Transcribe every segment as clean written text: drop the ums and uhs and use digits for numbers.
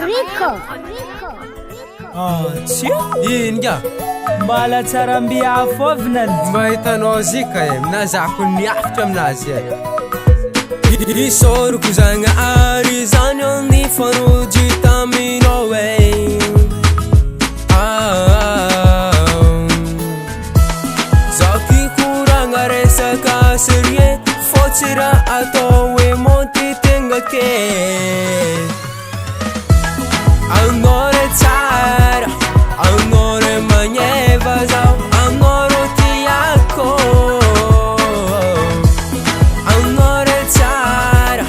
Rico. Tsia, Inga mbala tsara mbiafovina mba hitanao zika minazako niafitra aminazy Isoroko Zagnahary zany ao ny fanojy taminao Zaho kikoragna resaka sérieux fô tsy raha atao hoe monty tegna ke Anao re tsara, anao re magneva zaho, anao ro tiako Anao re tsara,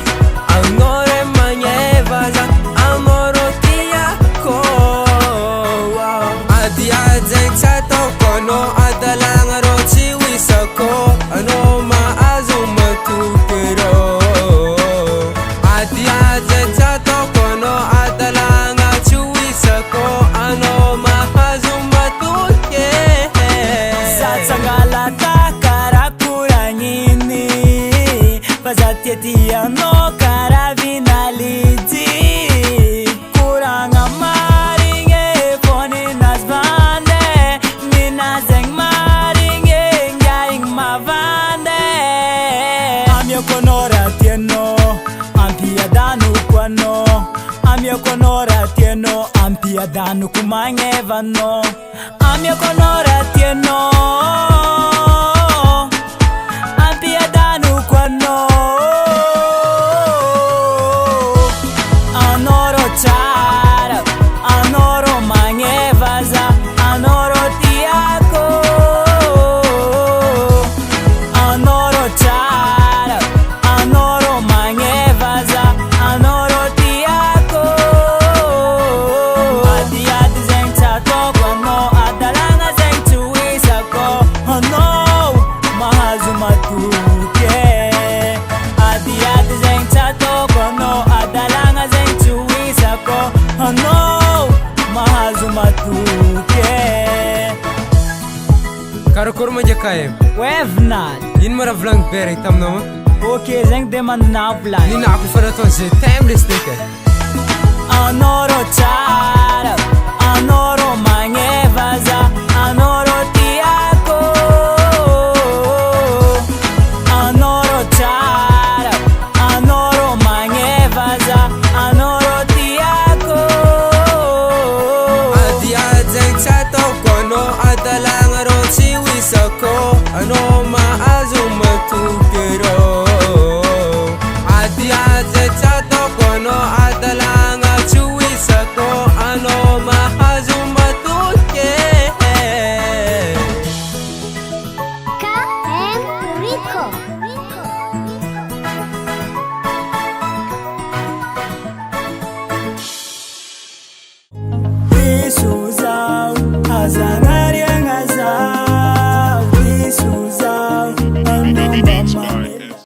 anao re magneva zaho, anao ro tiako Adiady zegny tsy ataoko anao, adalagna rô tsy hoisako Anao mahazo matoky rô Adiady zegny tsy ataoko anao, adalagna tsy hoisako Anao mahazo matoky Satsangalata karakoragniny fa za tiatianao karavinalidy Koragna marigny fô ninazy vande Ninazegny marigny ngaigny mavande Amiako anao raha tianao ampiadanoko anao Amiako anao raha tianao ampiadanoko magnevanao Amiako anao raha tianao ampiadanoko anao Anao ro tsara, anao ro magneva za, anao ro tiako Anao ro tsara, anao ro magneva za, anao ro tiako Adiady zegny tsy ataoko anao, adalagna zegny tsy hoisako Anao mahazo matoky Adiady zegny tsy ataoko anao, adalagna zegny tsy hoisako Anao mahazo matoky Karakory manjaka Wevinady Ino ma raha volagny be raha taminao Ok zegny de mandinampolany Ninako fa natao je t'aime lestika Anao ro tsara, anao ro magneva za, anao ro tiako Anao ro tsara, anao ro magneva za, anao ro tiako Adiady zegny tsy ataoko anao, adalagna rô tsy hoisako Anao mahazo matoky rô Adiady zegny tsy ataoko anao, adalagna tsy hoisako Anao mahazo matoky KM Rico. Piso zao, azana